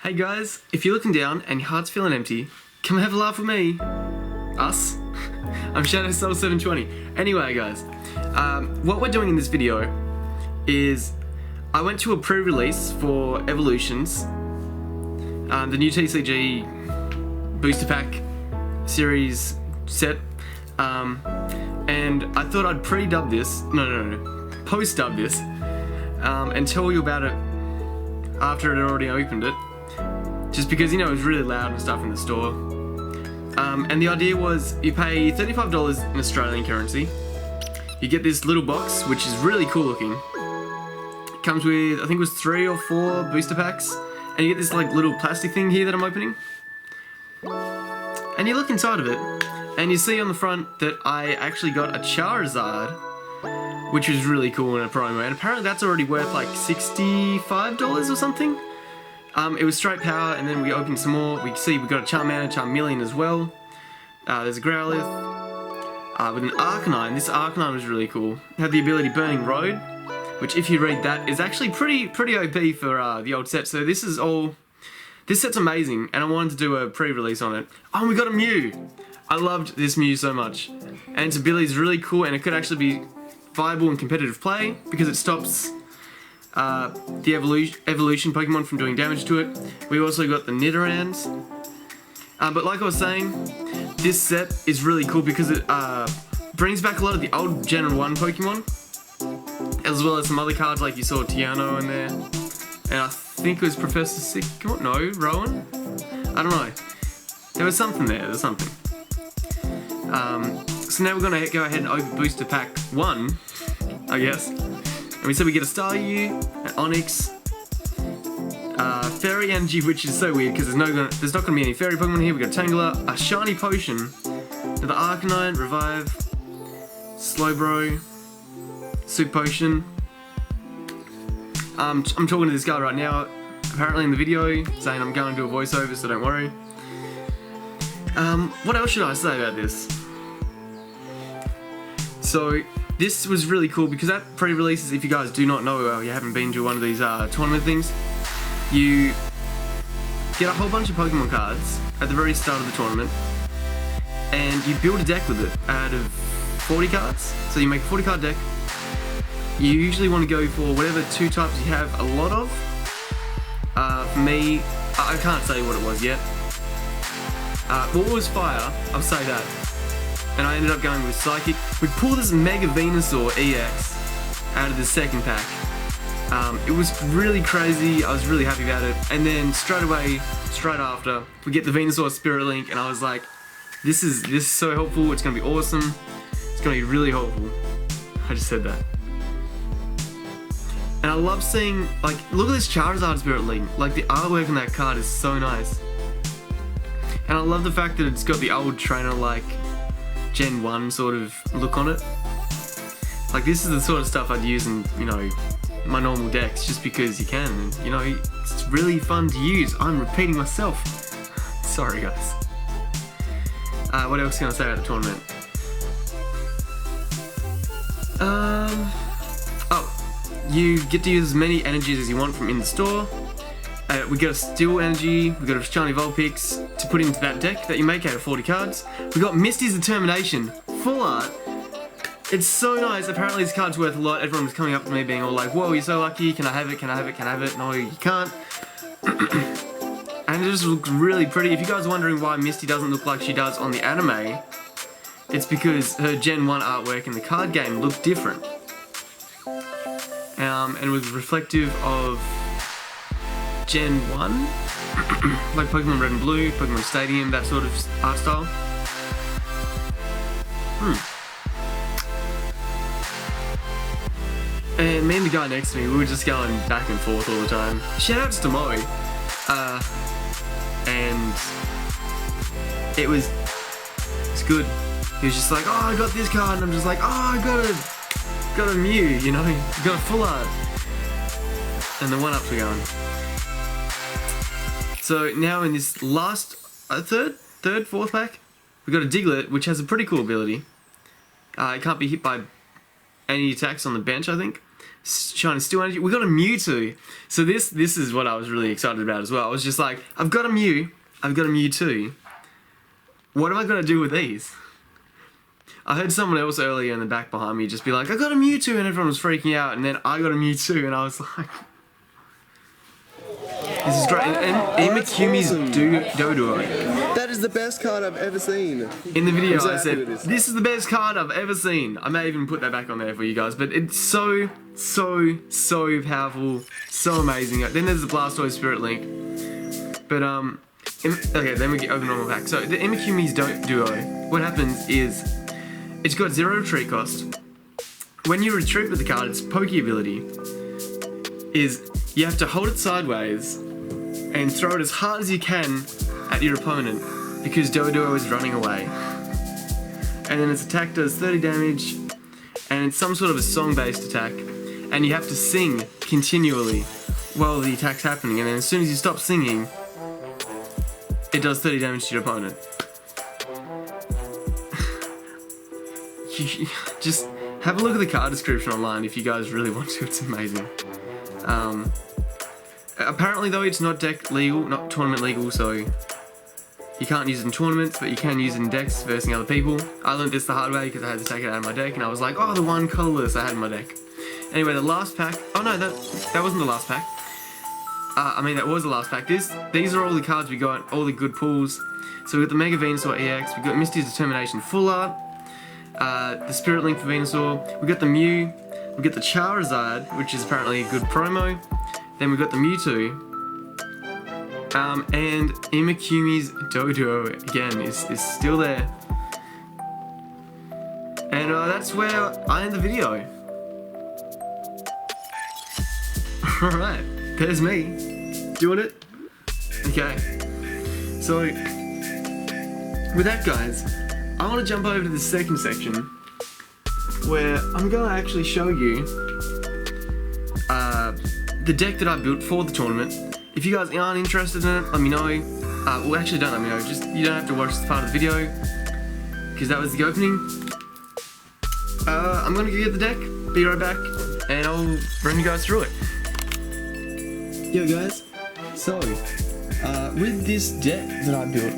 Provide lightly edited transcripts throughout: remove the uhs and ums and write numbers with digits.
Hey guys, if you're looking down and your heart's feeling empty, come have a laugh with me. Us? I'm ShadowSoul720. Anyway guys, what we're doing in this video is I went to a pre-release for Evolutions, the new TCG booster pack series set, and I thought I'd pre-dub this, post-dub this, and tell you about it after it had already opened it. Just because, it was really loud and stuff in the store. And the idea was you pay $35 in Australian currency. You get this little box, which is really cool looking. It comes with, I think it was 3 or 4 booster packs. And you get this like little plastic thing here that I'm opening. And you look inside of it, and you see on the front that I actually got a Charizard, which was really cool in a promo. And apparently that's already worth like $65 or something. It was straight power, and then we opened some more. We see we got a Charmander, Charmeleon as well. There's a Growlithe with an Arcanine. This Arcanine was really cool. It had the ability Burning Road, which if you read that is actually pretty OP for the old set. So this set's amazing, and I wanted to do a pre-release on it. Oh, we got a Mew. I loved this Mew so much, and its ability is really cool, and it could actually be viable in competitive play because it stops the evolution Pokemon from doing damage to it. We also got the Nidorans. But like I was saying, this set is really cool because it brings back a lot of the old Gen 1 Pokemon, as well as some other cards like you saw Tiano in there, and I think it was Professor Sycamore, no, Rowan? I don't know. There was something there, there's something. So now we're going to go ahead and open Booster Pack 1, I guess. And we said we get a Staryu, an Onix, Fairy Energy, which is so weird because there's not going to be any Fairy Pokemon here. We got Tangela, a Shiny Potion, the Arcanine, Revive, Slowbro, Super Potion. I'm talking to this guy right now, apparently in the video, saying I'm going to do a voiceover, so don't worry. What else should I say about this? So, this was really cool because at pre-releases, if you guys do not know or you haven't been to one of these tournament things, you get a whole bunch of Pokemon cards at the very start of the tournament, and you build a deck with it out of 40 cards. So you make a 40 card deck. You usually want to go for whatever 2 types you have a lot of. For me, I can't say what it was yet. What was Fire? I'll say that. And I ended up going with Psychic. We pulled this Mega Venusaur EX out of the second pack. It was really crazy. I was really happy about it. And then straight after, we get the Venusaur Spirit Link, and I was like, this is so helpful. It's gonna be awesome. It's gonna be really helpful. I just said that. And I love seeing, like, look at this Charizard Spirit Link. Like, the artwork on that card is so nice. And I love the fact that it's got the old trainer, like, Gen 1 sort of look on it. Like, this is the sort of stuff I'd use in, my normal decks just because you can. And, it's really fun to use. I'm repeating myself. Sorry, guys. What else can I say about the tournament? You get to use as many energies as you want from in the store. We got a Steel Energy, we got a Shiny Vulpix to put into that deck that you make out of 40 cards. We got Misty's Determination, full art. It's so nice. Apparently this card's worth a lot. Everyone was coming up to me being all like, whoa, you're so lucky, can I have it, can I have it, can I have it? No, you can't. And it just looks really pretty. If you guys are wondering why Misty doesn't look like she does on the anime, it's because her Gen 1 artwork in the card game looked different. And it was reflective of Gen 1, like Pokemon Red and Blue, Pokemon Stadium, that sort of art style. And me and the guy next to me, we were just going back and forth all the time. Shoutouts to Moe. And it's good. He was just like, oh, I got this card, and I'm just like, oh, I got a Mew, got a full art. And the one-ups were going. So now in this last, fourth pack, we got a Diglett, which has a pretty cool ability. It can't be hit by any attacks on the bench, I think. Shine Steel Energy. We got a Mewtwo. So this is what I was really excited about as well. I was just like, I've got a Mew. I've got a Mewtwo. What am I gonna do with these? I heard someone else earlier in the back behind me just be like, I got a Mewtwo, and everyone was freaking out, and then I got a Mewtwo, and I was like, this is great. And Imakumi's Doduo. That is the best card I've ever seen. In the video so I said, happy with this is the best card I've ever seen. I may even put that back on there for you guys, but it's so powerful, so amazing. Then there's the Blastoise Spirit Link. But, okay, then we get over normal pack. So the Imakumi's Duo, what happens is, it's got 0 retreat cost. When you retreat with the card, its Poke ability is you have to hold it sideways and throw it as hard as you can at your opponent because Doduo is running away. And then its attack does 30 damage, and it's some sort of a song-based attack, and you have to sing continually while the attack's happening, and then as soon as you stop singing, it does 30 damage to your opponent. Just have a look at the card description online if you guys really want to. It's amazing. Apparently though, it's not deck legal, not tournament legal, so you can't use it in tournaments, but you can use it in decks versing other people. I learned this the hard way because I had to take it out of my deck, and I was like, oh, the one colorless I had in my deck. Anyway, the last pack. Oh no, that wasn't the last pack. I mean, that was the last pack. These are all the cards we got, all the good pulls. So we got the Mega Venusaur EX, we got Misty's Determination Full Art, the Spirit Link for Venusaur, we got the Mew, we got the Charizard, which is apparently a good promo. Then we got the Mewtwo, and Imakumi's Doduo again is still there. And that's where I end the video. Alright, there's me doing it. Okay, so with that, guys, I want to jump over to the second section where I'm going to actually show you the deck that I built for the tournament. If you guys aren't interested in it, let me know. Well, actually, don't let me know. Just, you don't have to watch this part of the video because that was the opening. I'm going to give you the deck, be right back, and I'll run you guys through it. Yo guys, so with this deck that I built,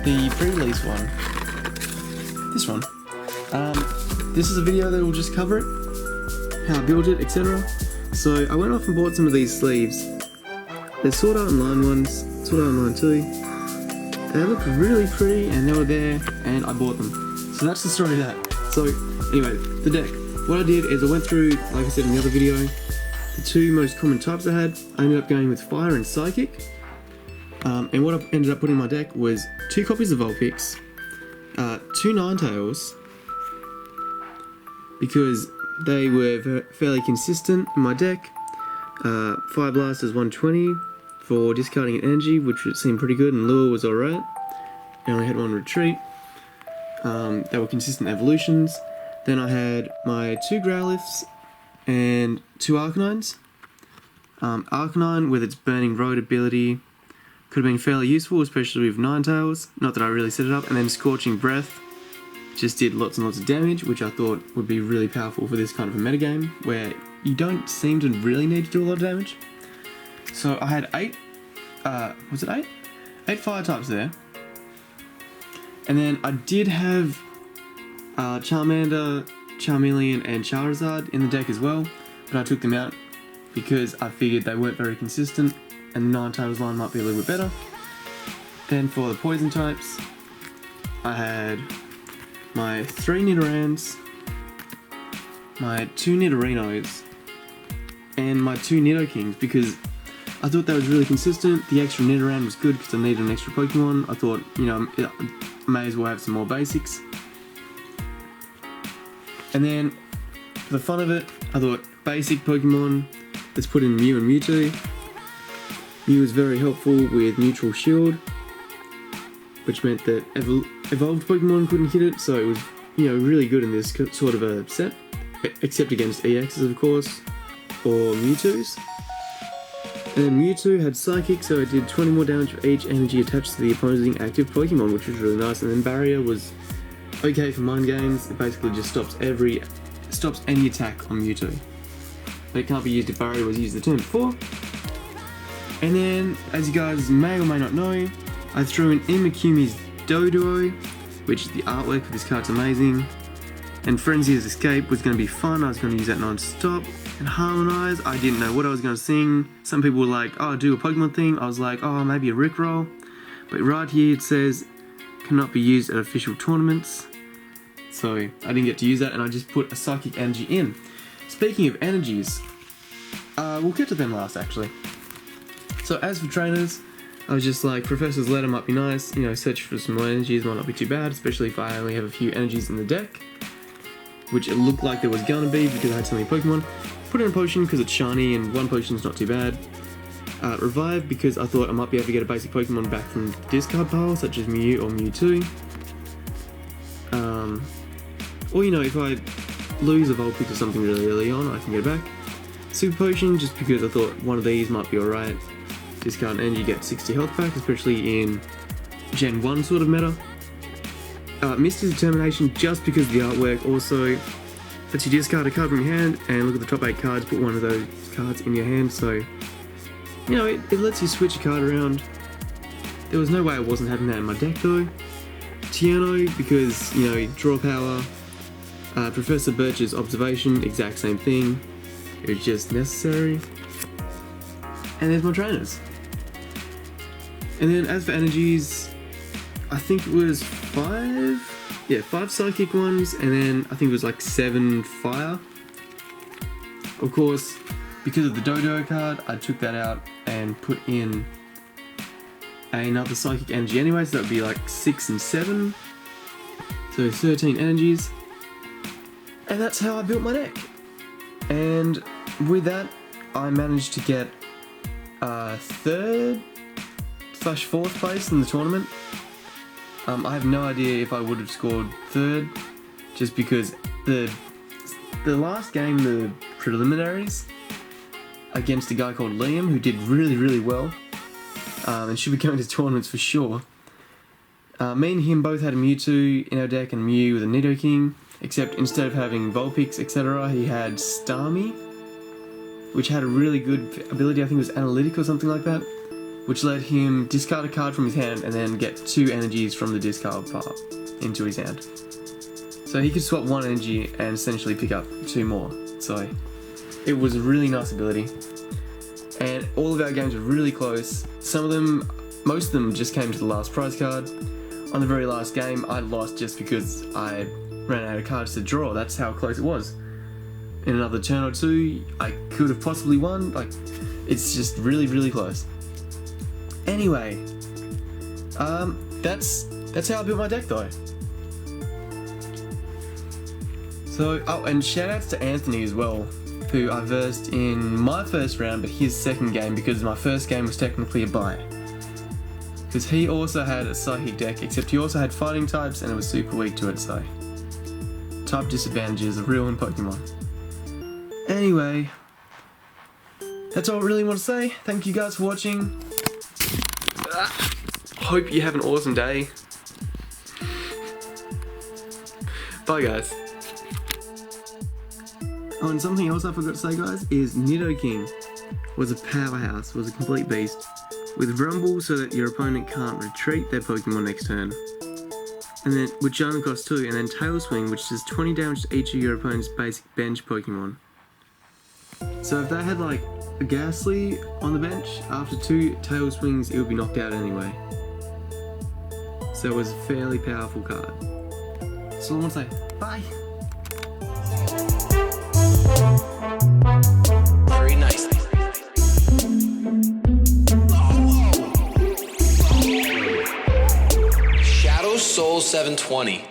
the pre-release one, this is a video that will just cover it, how I built it, etc. So I went off and bought some of these sleeves. They're Sword Art Online ones, Sword Art Online 2. They look really pretty and they were there and I bought them. So that's the story of that. So anyway, the deck. What I did is I went through, like I said in the other video, the 2 most common types I had. I ended up going with Fire and Psychic. And what I ended up putting in my deck was 2 copies of Vulpix, 2 Ninetales, because they were fairly consistent in my deck. Fire Blast is 120 for discarding an energy, which seemed pretty good, and Lure was alright. I only had 1 retreat. They were consistent evolutions. Then I had my 2 Growliths and 2 Arcanines. Arcanine, with its Burning Road ability, could have been fairly useful, especially with Ninetales. Not that I really set it up. And then Scorching Breath just did lots and lots of damage, which I thought would be really powerful for this kind of a metagame, where you don't seem to really need to do a lot of damage. So I had 8, was it 8? 8 fire types there. And then I did have Charmander, Charmeleon and Charizard in the deck as well, but I took them out because I figured they weren't very consistent and the Ninetales line might be a little bit better. Then for the poison types, I had my 3 Nidorans, my 2 Nidorinos, and my 2 Nidokings because I thought that was really consistent. The extra Nidoran was good because I needed an extra Pokemon. I thought, you know, I may as well have some more basics. And then, for the fun of it, I thought basic Pokemon, let's put in Mew and Mewtwo. Mew was very helpful with Neutral Shield, which meant that evolved Pokemon couldn't hit it, so it was, you know, really good in this sort of a set, except against EXs, of course, or Mewtwo's. And then Mewtwo had Psychic, so it did 20 more damage for each energy attached to the opposing active Pokemon, which was really nice. And then Barrier was okay for mind games. It basically just stops any attack on Mewtwo. but it can't be used if barrier was used the turn before. And then, as you guys may or may not know, I threw in Imakumi's Dodo, which the artwork for this card's amazing. And Frenzy's Escape was going to be fun. I was going to use that non-stop. And Harmonize, I didn't know what I was going to sing. Some people were like, oh, do a Pokemon thing. I was like, oh, maybe a Rickroll. But right here it says, cannot be used at official tournaments. So I didn't get to use that, and I just put a Psychic Energy in. Speaking of energies, we'll get to them last actually. So as for trainers, I was just like, Professor's Letter might be nice, you know, search for some more energies might not be too bad, especially if I only have a few energies in the deck, which it looked like there was gonna be because I had so many Pokemon. Put in a potion because it's shiny and one potion's not too bad. Revive because I thought I might be able to get a basic Pokemon back from the discard pile, such as Mew or Mewtwo. Or you know, if I lose a Vulpix or something really early on, I can get it back. Super Potion just because I thought one of these might be alright. Discard and you get 60 health back, especially in Gen 1 sort of meta. Misty Determination just because of the artwork. Also lets you discard a card from your hand and look at the top 8 cards, put one of those cards in your hand, so you know, it lets you switch a card around. There was no way I wasn't having that in my deck though. Tiano because, you know, draw power. Professor Birch's Observation, exact same thing. It was just necessary. And there's my trainers. And then as for energies, I think it was 5 psychic ones, and then I think it was like 7 fire. Of course, because of the Dodo card, I took that out and put in another psychic energy anyway, so that would be like 6 and 7. So 13 energies. And that's how I built my deck. And with that, I managed to get 3rd/4th place in the tournament. I have no idea if I would have scored 3rd, just because the last game, the preliminaries, against a guy called Liam, who did really well, and should be going to tournaments for sure. Me and him both had a Mewtwo in our deck and Mew with a Nidoking, except instead of having Vulpix, etc., he had Starmie, which had a really good ability, I think it was Analytic or something like that, which let him discard a card from his hand and then get 2 energies from the discard pile into his hand. So he could swap 1 energy and essentially pick up 2 more. So it was a really nice ability. And all of our games were really close. Most of them just came to the last prize card. On the very last game, I lost just because I ran out of cards to draw. That's how close it was. In another turn or 2, I could have possibly won. Like, it's just really close. Anyway, that's how I built my deck though. So, oh, and shout outs to Anthony as well, who I versed in my first round, but his second game, because my first game was technically a bye. Because he also had a psychic deck, except he also had fighting types and it was super weak to it, so type disadvantages are real in Pokemon. Anyway, that's all I really want to say. Thank you guys for watching. Hope you have an awesome day. Bye guys. Oh, and something else I forgot to say, guys, is Nidoking was a powerhouse, was a complete beast, with Rumble so that your opponent can't retreat their Pokemon next turn. And then with Jungle Cost 2, and then Tail Swing, which does 20 damage to each of your opponent's basic bench Pokemon. So if they had like a Ghastly on the bench, after 2 Tail Swings it would be knocked out anyway. So it was a fairly powerful card. So I want to say, bye! Very nice. Shadow Soul 720.